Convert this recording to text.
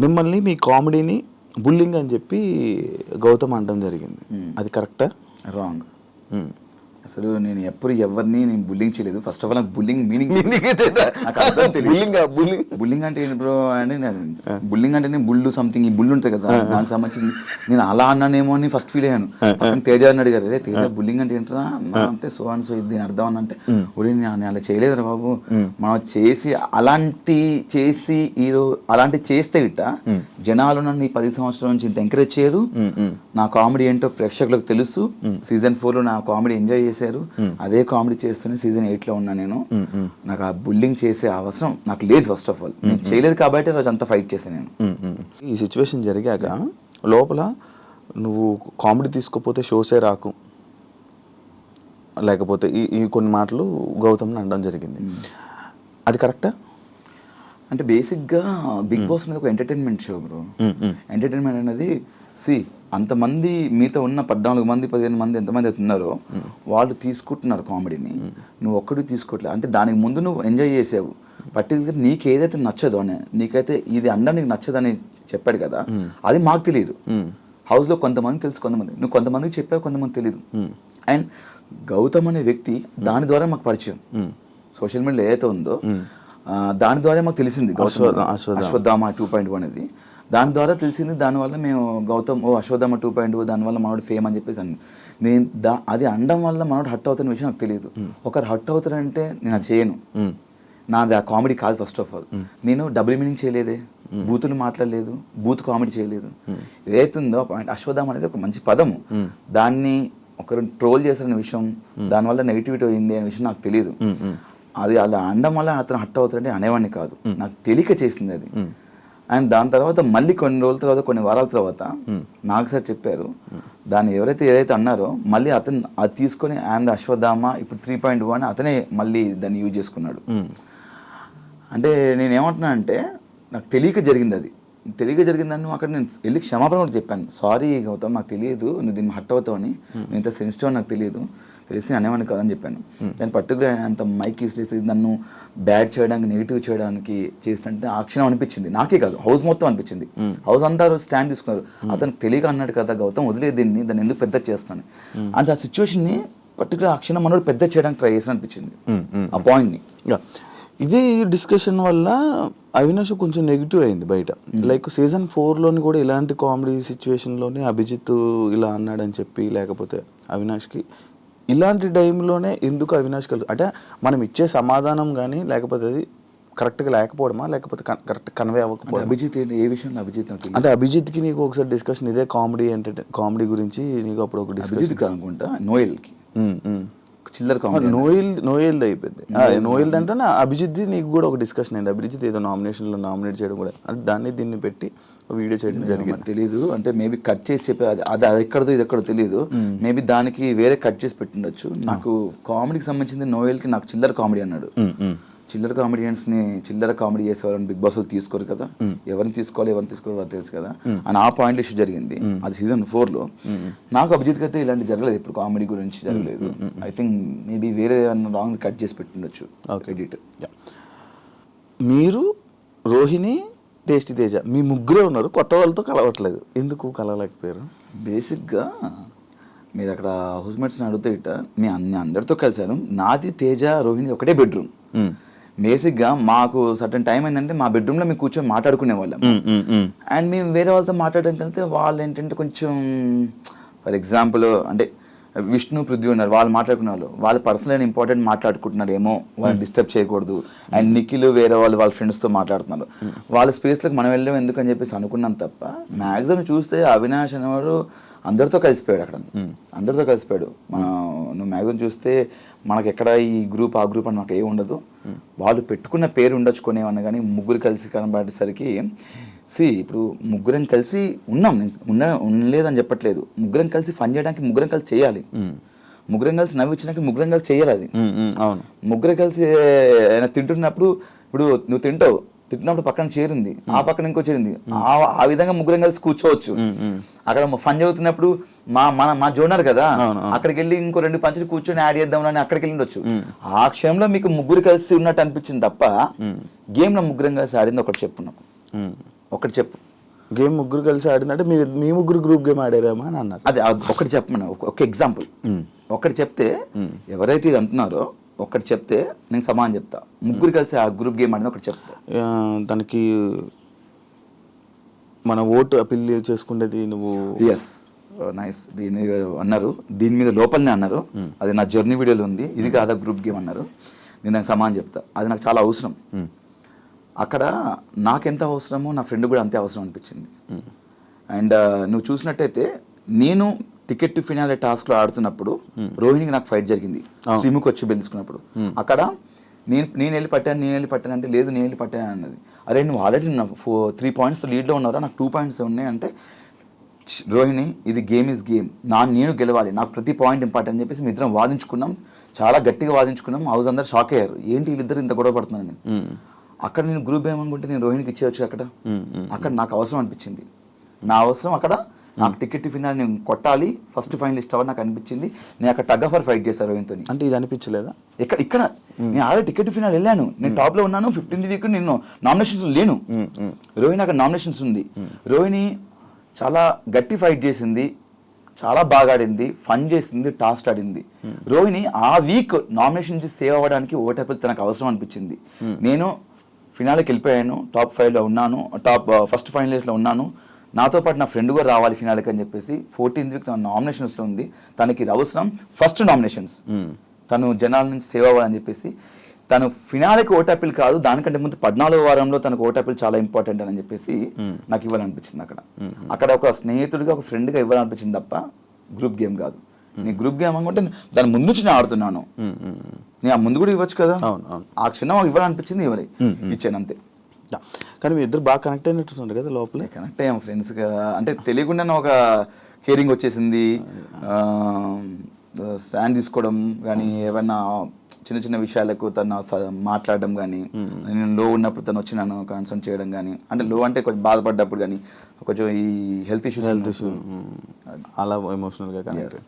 మిమ్మల్ని మీ కామెడీని బుల్లింగ్ అని చెప్పి గౌతమ్ అనడం జరిగింది, అది కరెక్టా? రాంగ్. అసలు నేను ఎప్పుడు ఎవరిని నేను బుల్లింగ్ చేయలేదు. ఫస్ట్ ఆఫ్ ఆల్ నాకు బుల్లింగ్ మీనింగ్ బుల్లింగ్ అంటే ఏంటి బ్రో అంటే, బుల్లింగ్ అంటే నేను బుల్లు సంథింగ్ ఈ బుల్లు ఉంటుంది కదా దానికి సంబంధించి నేను అలా అన్నానేమో అని ఫస్ట్ ఫీల్ అయ్యాను. తేజ అని అడిగారు, అదే తేజ బుల్లింగ్ అంటే ఏంటరా అంటే సో అండ్ సో ఇది దీని అర్థం అని అంటే, నేను అలా చేయలేదురా బాబు, మనం చేసి అలాంటి చేస్తే గిట్ట జనాలు నన్ను ఈ 10 సంవత్సరాల నుంచి ఇంత ఎంకరేజ్ చేయరు. నా కామెడీ ఏంటో ప్రేక్షకులకు తెలుసు. సీజన్ 4 నా కామెడీ ఎంజాయ్ చేశారు. అదే కామెడీ చేస్తూనే సీజన్ 8 లో ఉన్నా నేను. నాకు ఆ బుల్లింగ్ చేసే అవసరం నాకు లేదు. ఫస్ట్ ఆఫ్ ఆల్ నేను చేయలేదు కాబట్టి రోజు అంతా ఫైట్ చేశాను నేను. ఈ సిచ్యువేషన్ జరిగాక లోపల నువ్వు కామెడీ తీసుకోపోతే షోసే రాకు, లేకపోతే ఈ కొన్ని మాటలు గౌతమ్ని అనడం జరిగింది, అది కరెక్టా? అంటే బేసిక్గా బిగ్ బాస్ అనేది ఒక ఎంటర్టైన్మెంట్ షో బ్రో. ఎంటర్టైన్మెంట్ అనేది అంతమంది మీతో ఉన్న 14 మంది 15 మంది ఎంతమంది అవుతున్నారో వాళ్ళు తీసుకుంటున్నారు కామెడీని, నువ్వు ఒక్కడి తీసుకోవట్లేదు. అంటే దానికి ముందు నువ్వు ఎంజాయ్ చేసావు. పర్టికులర్ నీకు ఏదైతే నచ్చదో అని, నీకైతే ఇది నీకు నచ్చదని చెప్పాడు కదా, అది మాకు తెలియదు. హౌస్లో కొంతమంది తెలుసు, నువ్వు కొంతమందికి చెప్పావు, కొంతమంది తెలియదు. అండ్ గౌతమ్ అనే వ్యక్తి దాని ద్వారా మాకు పరిచయం. సోషల్ మీడియాలో ఏదైతే ఉందో దాని ద్వారా మాకు తెలిసింది అశ్వత్థామ 2.0 అనేది. దాని ద్వారా తెలిసింది. దానివల్ల మేము గౌతమ్ అశ్వత్థామ 2.0 దానివల్ల మనోడు ఫేమ్ అని చెప్పేసి నేను అది అనడం వల్ల మనోడు హట్ అవుతున్న విషయం నాకు తెలియదు. ఒకరు హట్ అవుతారంటే నేను అది చేయను. నాది ఆ కామెడీ కాదు. ఫస్ట్ ఆఫ్ ఆల్ నేను డబుల్ మీనింగ్ చేయలేదే, బూతులు మాట్లాడలేదు, బూత్ కామెడీ చేయలేదు. ఏదైతుందో అశ్వత్థామ అనేది ఒక మంచి పదము. దాన్ని ఒకరు ట్రోల్ చేసిన విషయం, దానివల్ల నెగిటివిటీ అయింది అనే విషయం నాకు తెలియదు. అది అలా అనడం వల్ల అతను హట్ అవుతాడంటే అనేవాడిని కాదు, నాకు తెలియక చేసింది అది. అండ్ దాని తర్వాత మళ్ళీ కొన్ని రోజుల తర్వాత, కొన్ని వారాల తర్వాత నాకు సార్ చెప్పారు, దాన్ని ఏదైతే అన్నారో మళ్ళీ అతను అది తీసుకొని అండ్ అశ్వత్థామ ఇప్పుడు 3.1 అని అతనే మళ్ళీ దాన్ని యూజ్ చేసుకున్నాడు. అంటే నేను ఏమంటున్నా అంటే నాకు తెలియక జరిగింది. అది తెలియక జరిగిందని అక్కడ నేను వెళ్ళి క్షమాపణ కూడా చెప్పాను. సారీ గౌతమ్, నాకు తెలియదు నువ్వు దీన్ని హట్ అవుతావని, నేను ఇంత సెన్సిటివ్ అని నాకు తెలియదు, తెలిసి అనేవాడిని కాదని చెప్పాను. దాని పర్టికులర్ అంత మైక్ చేసి నన్ను బ్యాడ్ చేయడానికి, నెగిటివ్ చేయడానికి చేసినట్టు ఆ క్షణం అనిపించింది. నాకే కాదు, హౌస్ మొత్తం అనిపించింది. హౌస్ అంతా స్టాండ్ తీసుకున్నారు. అతను తెలియక అన్నాడు కదా గౌతమ్, వదిలేదు దాన్ని ఎందుకు పెద్ద చేస్తాను అంటే ఆ సిచ్యువేషన్ని పర్టికులర్ ఆ క్షణం మనోడు పెద్ద చేయడానికి ట్రై చేసిన అనిపించింది ఆ పాయింట్ని. ఇదే డిస్కషన్ వల్ల అవినాష్ కొంచెం నెగిటివ్ అయింది బయట. లైక్ సీజన్ 4లోని కూడా ఇలాంటి కామెడీ సిచ్యువేషన్లోనే అభిజిత్ ఇలా అన్నాడని చెప్పి, లేకపోతే అవినాష్కి ఇలాంటి టైంలోనే ఎందుకు అవినాష్ అంటే మనం ఇచ్చే సమాధానం కానీ లేకపోతే అది కరెక్ట్గా లేకపోవడమా, లేకపోతే కరెక్ట్ కన్వే అవ్వకపోవడం? అభిజిత్ ఏ విషయంలో అభిజిత్ అంటే అభిజిత్కి నీకు ఒకసారి డిస్కషన్ ఇదే కామెడీ గురించి నీకు అప్పుడు ఒక డిస్కషన్ అనుకుంటా, నోయల్కి చిల్లర నోయల్ అయిపోయింది. నోయల్ అంటే అభిజిత్ నీకు కూడా ఒక డిస్కషన్ అయింది. అభిజిత్ ఏదో నామినేషన్లో నామినేట్ చేయడం కూడా, అంటే దాన్ని దీన్ని పెట్టి వీడియో చేయడం జరిగింది. తెలీదు, అంటే మేబీ కట్ చేసి చెప్పే అది ఎక్కడదో ఇది ఎక్కడో తెలియదు. మేబీ దానికి వేరే కట్ చేసి పెట్టిండొచ్చు. నాకు కామెడీకి సంబంధించింది నోయల్కి నాకు చిల్లర కామెడీ అన్నాడు. చిల్లర కామెడియన్స్ని చిల్లర కామెడీ చేసేవాళ్ళని బిగ్ బాస్ తీసుకోరు కదా, ఎవరిని తీసుకోవాలి ఎవరిని తీసుకోవాలి తెలుసు కదా అని ఆ పాయింట్ ఇష్యూ జరిగింది. అది సీజన్ 4లో. నాకు అభిజిత్ అయితే ఇలాంటి జరగలేదు, ఇప్పుడు కామెడీ గురించి జరగలేదు. ఐ థింక్ మేబీ వేరే రాంగ్ కట్ చేసి పెట్టిండొచ్చు ఎడిట్. మీరు, రోహిణి, టేస్టీ తేజ మీ ముగ్గురే ఉన్నారు, కొత్త వాళ్ళతో కలవట్లేదు, ఎందుకు కలవలేకపోయారు? బేసిక్గా మీరు అక్కడ హౌస్మేట్స్ని అడిగితే ఇట్ట అందరితో కలిసాను. నాది, తేజ, రోహిణి ఒకటే బెడ్రూమ్. బేసిక్గా మాకు సర్టన్ టైం ఏంటంటే మా బెడ్రూమ్లో మేము కూర్చొని మాట్లాడుకునే వాళ్ళం. అండ్ మేము వేరే వాళ్ళతో మాట్లాడడానికి వెళ్తే వాళ్ళు ఏంటంటే కొంచెం ఫర్ ఎగ్జాంపుల్ అంటే విష్ణు, పృథ్వీ ఉన్నారు, వాళ్ళు మాట్లాడుకునే వాళ్ళు పర్సనల్ అండ్ ఇంపార్టెంట్ మాట్లాడుకుంటున్నారు ఏమో, వాళ్ళని డిస్టర్బ్ చేయకూడదు. అండ్ నిఖిల్ వేరే వాళ్ళ ఫ్రెండ్స్తో మాట్లాడుతున్నారు, వాళ్ళ స్పేస్లోకి మనం వెళ్ళాం ఎందుకని చెప్పేసి అనుకున్నాం తప్ప మ్యాక్సిమం చూస్తే అవినాష్ అనేవాడు అందరితో కలిసిపోయాడు. అక్కడ అందరితో కలిసిపోయాడు. నువ్వు మ్యాక్సిమం చూస్తే మనకి ఎక్కడ ఈ గ్రూప్ ఆ గ్రూప్ అని మాకు ఏమి ఉండదు. వాళ్ళు పెట్టుకున్న పేరు ఉండొచ్చుకునేవన్నా కానీ ముగ్గురు కలిసి కనబడేసరికి ఇప్పుడు ముగ్గురం కలిసి ఉన్నాం, ఉండలేదని చెప్పట్లేదు. ముగ్గురం కలిసి ఫన్ చేయడానికి ముగ్గురం కలిసి చేయాలి, ముగ్గురం కలిసి నవ్వించడానికి ముగ్గురం కలిసి చేయాలి. అది అవును. ముగ్గురం కలిసి తింటున్నప్పుడు ఇప్పుడు నువ్వు తింటున్నప్పుడు పక్కన చేరింది, ఆ పక్కన ఇంకో చేరింది, ఆ విధంగా ముగ్గురం కలిసి కూర్చోవచ్చు. అక్కడ ఫన్ చదువుతున్నప్పుడు మా జోనర్ కదా, అక్కడికి వెళ్ళి ఇంకో 2 పంచులు కూర్చొని యాడ్ చేద్దాం అని అక్కడికి వెళ్ళి ఆ క్షణంలో మీకు ముగ్గురు కలిసి ఉన్నట్టు అనిపించింది తప్ప గేమ్ లో ముగ్గురం కలిసి ఆడింది ఒకటి చెప్పున్నాం. ఒకటి చెప్పు. గేమ్ ముగ్గురు కలిసి ఆడిందంటే మీ ముగ్గురు గ్రూప్ గేమ్ ఆడారేమో అని అన్నారు. అదే ఒకటి చెప్పమన్నా, ఒక ఎగ్జాంపుల్ ఒకటి చెప్తే ఎవరైతే ఇది అంటున్నారో ఒకటి చెప్తే నేను సమానం చెప్తా. ముగ్గురు కలిసి ఆ గ్రూప్ గేమ్ ఆడిన ఒకటి చెప్తా. దానికి మన ఓటు అపీల్ చేసుకునేది నువ్వు. Yes, nice. దీని అన్నారు, దీని మీద లోపలనే అన్నారు, అది నా జర్నీ వీడియోలో ఉంది, ఇది కాదా గ్రూప్ గేమ్ అన్నారు. నేను దానికి సమానం చెప్తా. అది నాకు చాలా అవసరం. అక్కడ నాకెంత అవసరమో నా ఫ్రెండ్ కూడా అంతే అవసరం అనిపించింది. అండ్ నువ్వు చూసినట్టయితే నేను టికెట్ టు ఫినాలే టాస్క్లో ఆడుతున్నప్పుడు రోహిణికి నాకు ఫైట్ జరిగింది, శ్రీముఖ్ వచ్చి బెదిరించుకున్నప్పుడు. అక్కడ నేను వెళ్ళి పట్టాను అంటే లేదు నేను వెళ్ళి పట్టాను అన్నది. అరే నువ్వు ఆల్రెడీ 3 points లీడ్లో ఉన్నారా, నాకు 2 points ఉన్నాయి అంటే, రోహిణి ఇది గేమ్ ఇస్ గేమ్, నేను గెలవాలి, నాకు ప్రతి పాయింట్ ఇంపార్టెంట్ అని చెప్పేసి మీ ఇద్దరం వాదించుకున్నాం, చాలా గట్టిగా వాదించుకున్నాం. హౌస్ అందరు షాక్ అయ్యారు, ఏంటి వీళ్ళిద్దరు ఇంత గొడవ పడుతున్నాను. అక్కడ నేను గ్రూప్ ఏమనుకుంటే నేను రోహిణికి ఇచ్చేయచ్చు. అక్కడ నాకు అవసరం అనిపించింది. నా అవసరం అక్కడ, నాకు టికెట్ ఫినాల్ నేను కొట్టాలి, ఫస్ట్ ఫైనలిస్ట్ అవ్వాలి నాకు అనిపించింది. నేను అక్కడ టగ్ ఆఫ్ వార్ ఫైట్ చేశాను రోహిణితో. అంటే ఇది అనిపించలేదా? ఇక్కడ నేను ఆల్రెడీ టికెట్ ఫినాల్ వెళ్ళాను, నేను టాప్లో ఉన్నాను, 15th వీక్ నేను నామినేషన్స్ లేను. రోహిణి అక్కడ నామినేషన్స్ ఉంది. రోహిణి చాలా గట్టి ఫైట్ చేసింది, చాలా బాగా ఆడింది, ఫన్ చేసింది, టాస్క్ ఆడింది. రోహిణి ఆ వీక్ నామినేషన్ నుంచి సేవ్ అవ్వడానికి ఓటేపుల్ తనకు అవసరం అనిపించింది. నేను ఫినాల్కి వెళ్ళిపోయాను, టాప్ 5లో ఉన్నాను, ఫస్ట్ ఫైనలిస్ట్లో ఉన్నాను, నాతో పాటు నా ఫ్రెండ్ కూడా రావాలి ఫినాల్కి అని చెప్పేసి 14th వీక్ తన నామినేషన్స్లో ఉంది. తనకి ఇది అవసరం, ఫస్ట్ నామినేషన్స్, తను జనాల నుంచి సేవ్ అవ్వాలని చెప్పేసి తను ఫినాల్కి ఓటాపిల్ కాదు, దానికంటే ముందు 14వ వారంలో తనకు ఓటాపిల్ చాలా ఇంపార్టెంట్ అని చెప్పేసి నాకు ఇవ్వాలనిపించింది. అక్కడ ఒక స్నేహితుడిగా, ఒక ఫ్రెండ్గా ఇవ్వాలనిపించింది తప్ప గ్రూప్ గేమ్ కాదు. నీ గ్రూప్ గేమ్ అనుకుంటే దాని ముందు నుంచి నేను ఆడుతున్నాను, నేను ఆ ముందు కూడా ఇవ్వచ్చు కదా. ఆ క్షణం ఇవ్వాలనిపించింది, ఇచ్చాను అంతే. కానీ మీ ఇద్దరు బాగా కనెక్ట్ అయినట్టున్నారు కదా లోపలే. కనెక్ట్ అయ్యాము ఫ్రెండ్స్గా, అంటే తెలియకుండానే ఒక కేరింగ్ వచ్చేసింది. స్టాండ్ తీసుకోవడం కానీ, ఏమైనా చిన్న చిన్న విషయాలకు తను మాట్లాడడం కానీ, నేను లో ఉన్నప్పుడు తను వచ్చి నన్ను కన్సర్న్ చేయడం కానీ, అంటే లో అంటే కొంచెం బాధపడ్డప్పుడు కానీ, కొంచెం ఈ హెల్త్ ఇష్యూస్ అలా ఎమోషనల్గా కనెక్ట్.